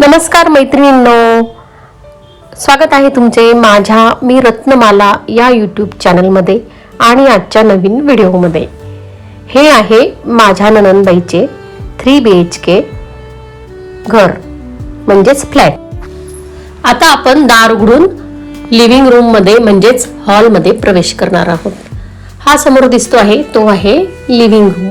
नमस्कार मैत्रिणींनो, स्वागत आहे तुमचे माझ्या मी रत्नमाला या यूट्यूब चॅनलमध्ये आणि आजच्या नवीन व्हिडिओमध्ये। हे आहे माझ्या नणंदबाईचे 3 BHK घर म्हणजेच फ्लॅट। आता आपण दार उघडून लिव्हिंग रूम मध्ये म्हणजेच हॉल मध्ये प्रवेश करणार आहोत। हा समोर दिसतो आहे तो आहे लिव्हिंग रूम।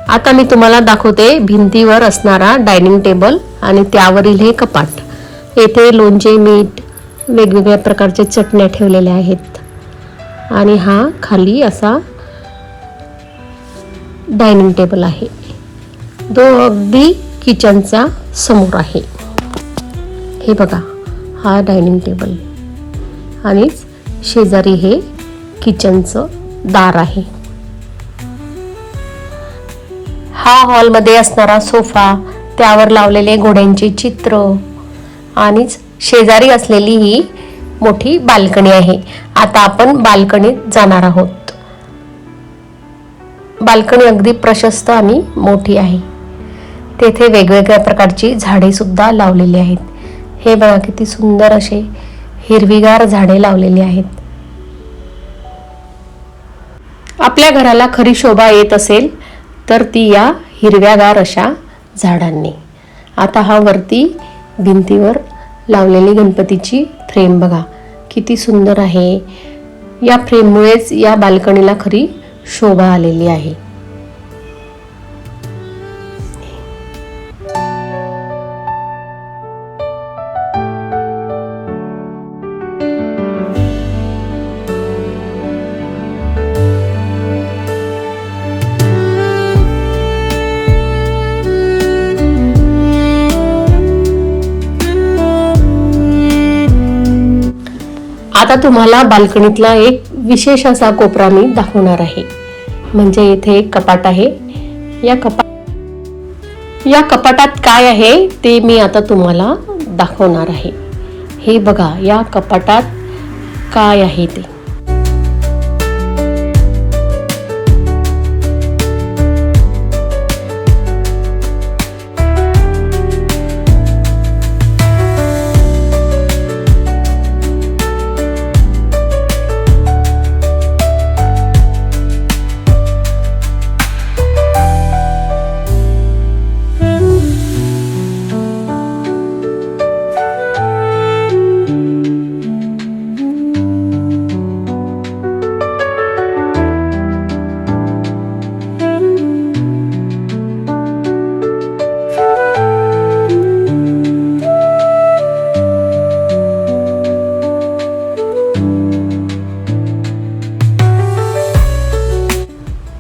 आता मी तुम्हाला दाखवते भिंतीवर असणारा डायनिंग टेबल आणि त्यावरील हे कपाट। येथे लोणचे, मीठ, वेगवेगळ्या प्रकारच्या चटण्या ठेवलेल्या आहेत आणि हा खाली असा डायनिंग टेबल आहे। तो अगदी किचनचा समोर आहे। हे बघा, हा डायनिंग टेबल आणि शेजारी हे किचनचं दार आहे। हा हॉल मध्ये असणारा सोफा, त्यावर लावलेले घोड्यांचे चित्र आणि शेजारी असलेली ही मोठी बाल्कनी आहे। आता आपण बाल्कनीत जाणार आहोत। बाल्कनी अगदी प्रशस्त आणि मोठी आहे। तेथे वेगवेगळ्या प्रकारची झाडे सुद्धा लावलेली आहेत। हे बघा, किती सुंदर असे हिरवीगार झाडे लावलेली आहेत। आपल्या घराला खरी शोभा येत असेल तर ती या हिरव्यागार अशा झाडांनी। आता हा वरती भिंतीवर लावलेली गणपतीची फ्रेम बघा, किती सुंदर आहे। या फ्रेममुळेच या बाल्कनीला खरी शोभा आलेली आहे। आता तुम्हाला बाल्कनीतला एक विशेष असा कोपरा मी दाखवणार आहे। म्हणजे इथे एक कपाट आहे। या कपाटात काय आहे ते मी आता तुम्हाला दाखवणार आहे। हे बघा, या कपाटात काय आहे ते।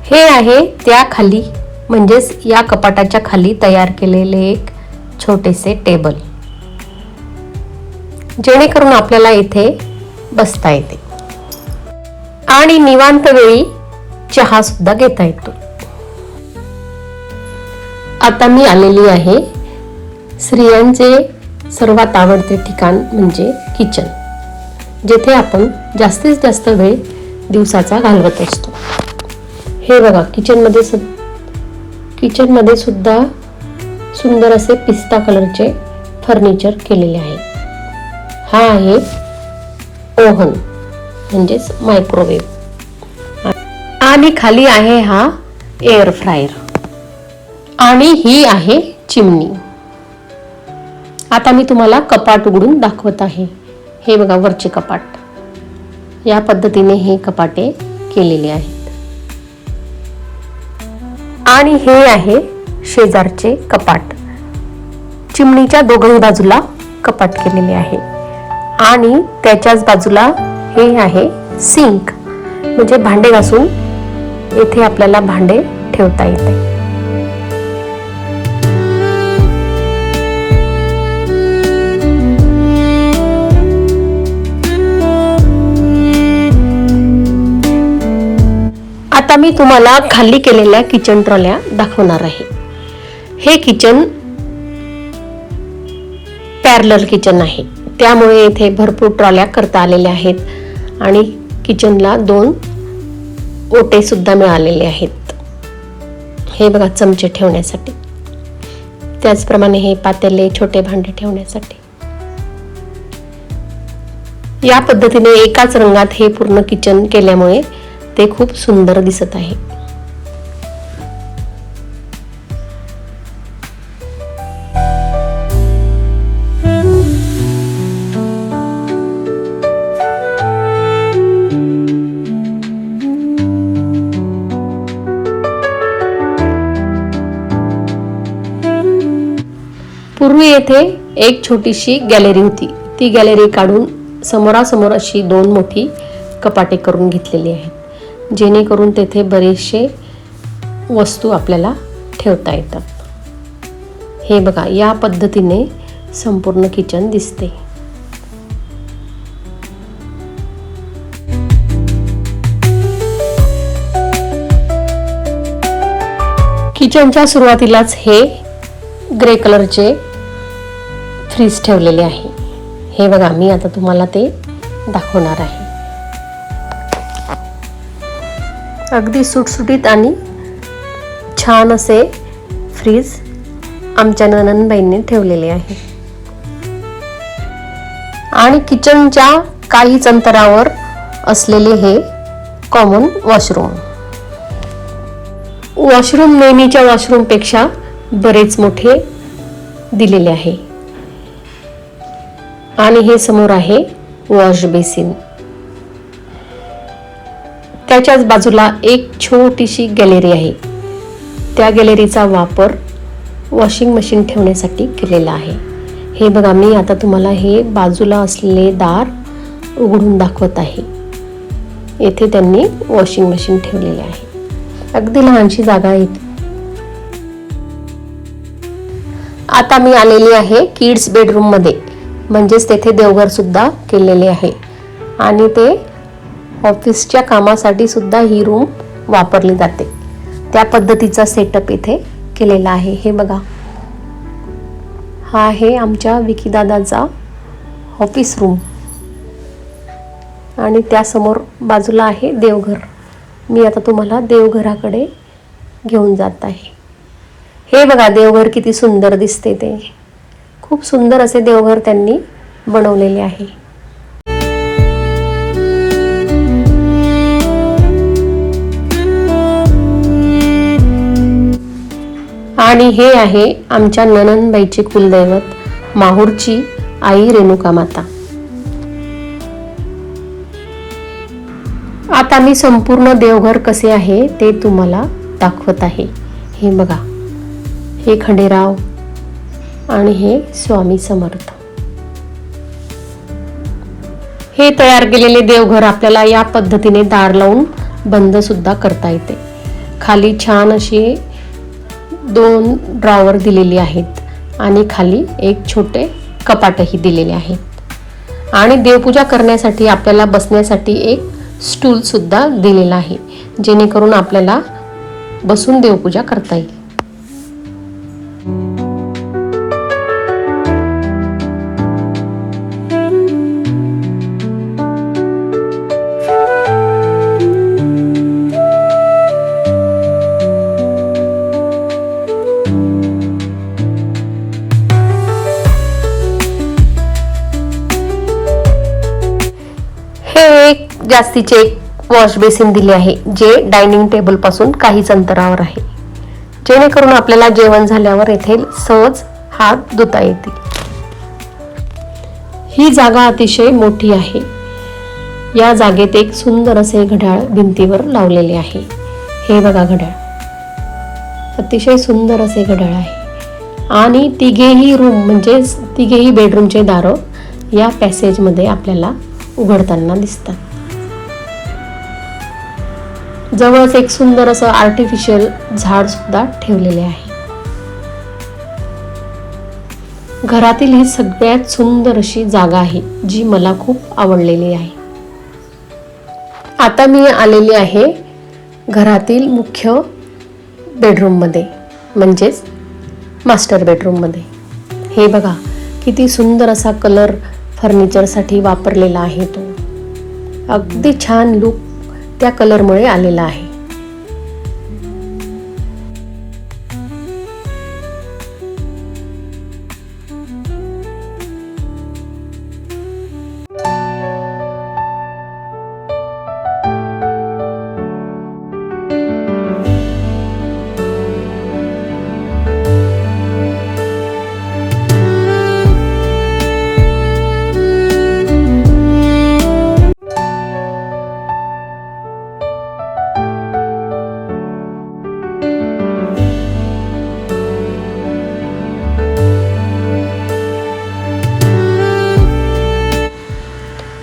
हे आहे त्या खाली म्हणजेच या कपाटाच्या खाली तयार केलेले एक छोटेसे टेबल, जेणेकरून आपल्याला इथे बसता येते आणि निवांत वेळी चहा सुद्धा घेता येतो. आता मी आलेली आहे स्त्रियांचे सर्वात आवडते ठिकाण म्हणजे किचन, जेथे आपण जास्तीत जास्त वेळ दिवसाचा घालवत असतो. हे बघा, किचनमध्ये सुद्धा सुंदर असे पिस्ता कलरचे फर्निचर केलेले आहे. हा आहे ओव्हन म्हणजेच मायक्रोवेव्ह आणि खाली आहे हा एअर फ्रायर आणि ही आहे चिमणी. आता मी तुम्हाला कपाट उघडून दाखवत आहे. हे बघा, वरचे कपाट. या पद्धतीने हे कपाटे केलेले आहेत आणि हे आहे शेजारचे कपाट. चिमणीच्या दोघही बाजूला कपाट केलेले आहे आणि त्याच्याच बाजूला हे आहे सिंक, म्हणजे भांडे घासून येथे आपल्याला भांडे ठेवता येते. आता मी तुम्हाला खाली केलेल्या किचन ट्रॉल्या दाखवणार आहे. हे किचन पॅरलल किचन आहे, त्यामुळे येथे भरपूर ट्रॉल्या करता आलेल्या आहेत आणि किचनला 2 ओटे सुद्धा मिळालेले आहेत. हे बघा, चमचे ठेवण्यासाठी, त्याचप्रमाणे हे पातेले, छोटे भांडे ठेवण्यासाठी. या पद्धतीने एकाच रंगात हे पूर्ण किचन केल्यामुळे ते खूप सुंदर दिसत आहे. पूर्वी येथे एक छोटीशी गॅलरी होती. ती गॅलरी काढून समोरासमोर अशी 2 मोठी कपाटे करून घेतलेली आहेत, जेणेकरून तेथे बरेचसे वस्तू आपल्याला ठेवता येतात. हे बघा, या पद्धतीने संपूर्ण किचन दिसते. किचनच्या सुरुवातीलाच हे ग्रे कलरचे फ्रीज ठेवलेले आहे. हे बघा, मी आता तुम्हाला ते दाखवणार आहे. अगदी सुटसुटीत आणि छान असे फ्रीज आमच्या नणंदबाईंनी ठेवलेले आहे. आणि किचनच्या काहीच अंतरावर असलेले हे कॉमन वॉशरूम. वॉशरूम नेहमीच्या वॉशरूम पेक्षा बरेच मोठे दिलेले आहे आणि हे समोर आहे वॉश बेसिन. त्याच्याच बाजूला एक छोटीशी गॅलरी आहे. त्या गॅलरीचा वापर वॉशिंग मशीन ठेवण्यासाठी केलेला आहे. हे बघा, मी आता तुम्हाला हे बाजूला असलेले दार उघडून दाखवत आहे. येथे त्यांनी वॉशिंग मशीन ठेवलेले आहे. अगदी लहानशी जागा आहे. आता मी आलेली आहे किड्स बेडरूम मध्ये, म्हणजेच तेथे देवघर सुद्धा केलेले आहे आणि ते ऑफिसच्या कामासाठी सुद्धा ही रूम वापरली जाते. त्या पद्धतीचा सेटअप इथे केलेला आहे. हे बघा, हा आहे आमच्या विकी दादाचा ऑफिस रूम आणि त्यासमोर बाजूला आहे देवघर. मी आता तुम्हाला देवघराकडे घेऊन जात आहे. हे बघा, देवघर किती सुंदर दिसते. ते खूप सुंदर असे देवघर त्यांनी बनवलेले आहे. आणि हे आहे आमच्या नणंदबाईचे कुलदैवत माहूरची आई रेणुका माता. आता मी संपूर्ण देवघर कसे आहे ते तुम्हाला दाखवत आहे. हे बघा, हे खंडेराव आणि हे स्वामी समर्थ. हे तयार केलेले देवघर आपल्याला या पद्धतीने दार लावून बंद सुद्धा करता येते. खाली छान अशी 2 ड्रॉवर दिलेली आहेत आणि खाली एक छोटे कपाटही दिलेले आहेत. आणि देवपूजा करण्यासाठी आपल्याला बसण्यासाठी एक स्टूल सुद्धा दिलेला आहे, जेणेकरून आपल्याला बसून देवपूजा करता येईल. एक जास्तीचे एक वॉश बेसिन दिले आहे, जे डायनिंग टेबल पासून काहीच अंतरावर आहे, जेणेकरून आपल्याला जेवण झाल्यावर येथे सहज हात धुता येतील. ही जागा अतिशय मोठी आहे. या जागेत एक सुंदर असे घड्याळ भिंतीवर लावलेले आहे. हे बघा घड्याळ, अतिशय सुंदर असे घड्याळ आहे. आणि तिघेही रूम म्हणजे तिघेही बेडरूमचे दार या पॅसेज मध्ये आपल्याला उघडताना दिसतात. जवळच एक सुंदर असं आर्टिफिशियल झाड सुद्धा ठेवलेले आहे. घरातील ही सगळ्यात सुंदर अशी जागा आहे, जी मला खूप आवडलेली आहे. आता मी आलेली आहे घरातील मुख्य बेडरूम मध्ये, म्हणजेच मास्टर बेडरूम मध्ये. हे बघा किती सुंदर असा कलर फर्निचरसाठी वापरलेला आहे. तो अगदी छान लुक त्या कलरमुळे आलेला आहे.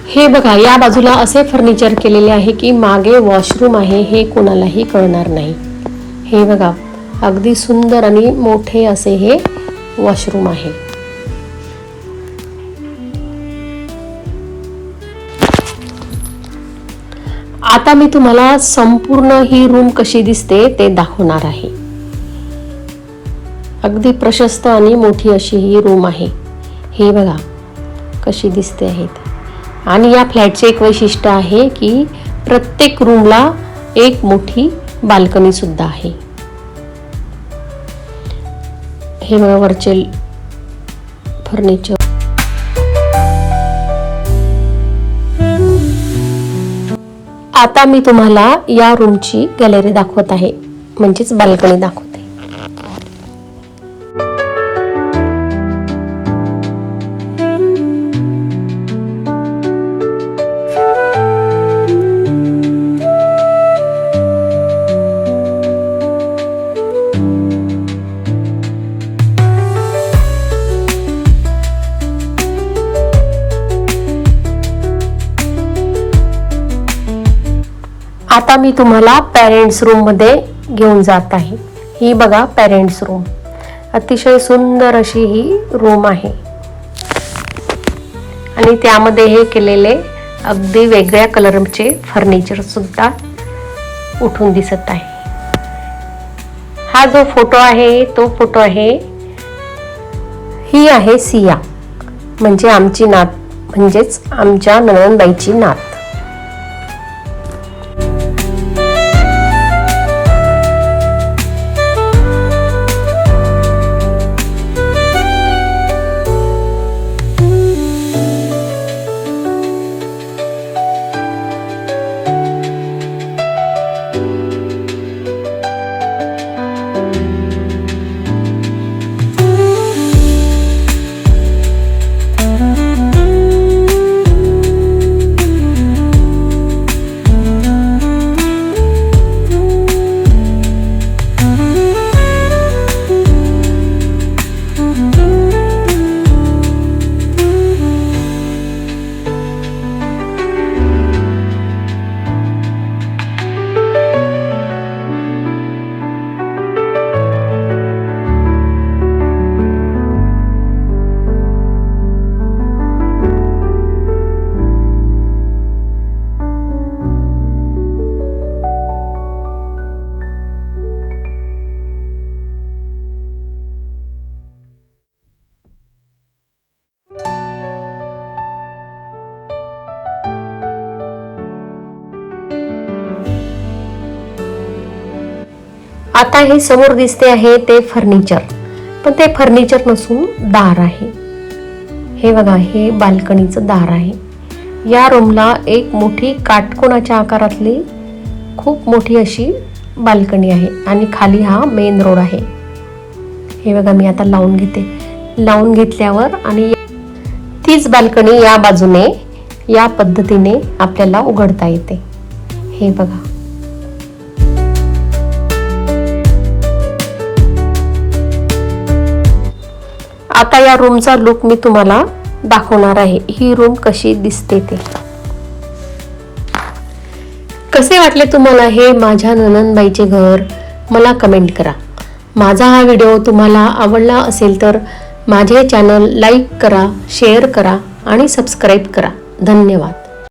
हे बघा, या बाजूला असे फर्निचर केलेले आहे की मागे वॉशरूम आहे हे कोणालाही कळणार नाही. हे बघा, अगदी सुंदर आणि मोठे असे हे वॉशरूम आहे. आता मी तुम्हाला संपूर्ण ही रूम कशी दिसते ते दाखवणार आहे. अगदी प्रशस्त आणि मोठी अशी ही रूम आहे. हे बघा कशी दिसते आहे. आणि या फ्लॅटचे एक वैशिष्ट्य आहे की प्रत्येक रूमला एक मोठी बाल्कनी सुद्धा आहे. हे बघा वरचे फर्निचर. आता मी तुम्हाला या रूमची गॅलरी दाखवत आहे, म्हणजेच बाल्कनी दाखवते. आता मी तुम्हाला पेरेंट्स रूम मध्ये घेऊन जात आहे. ही बघा पेरेंट्स रूम, अतिशय सुंदर अशी ही रूम आहे. आणि त्यामध्ये हे केलेले अगदी वेगळ्या कलरचे फर्निचर सुद्धा उठून दिसत आहे. हा जो फोटो आहे तो फोटो आहे, ही आहे सिया, म्हणजे आमची नात, म्हणजेच आमच्या नणंदबाईची नात. आता हे समोर दिसते आहे ते फर्निचर, पण ते फर्निचर नसून दार आहे. हे बघा, हे बाल्कनीचं दार आहे. या रूमला एक मोठी काटकोनाच्या आकारातली खूप मोठी अशी बाल्कनी आहे आणि खाली हा मेन रोड आहे. हे बघा, मी आता लावून घेते. लावून घेतल्यावर आणि तीच बाल्कनी या बाजूने या पद्धतीने आपल्याला उघडता येते. हे बघा, आता या रूमचा लुक मी तुम्हाला दाखवणार आहे. ही रूम कशी दिसते ते. कसे वाटले तुम्हाला हे माझ्या नणंदबाईचे घर, मला कमेंट करा. माझा हा व्हिडिओ तुम्हाला आवडला असेल तर माझे चॅनल लाईक करा, शेअर करा आणि सबस्क्राईब करा. धन्यवाद.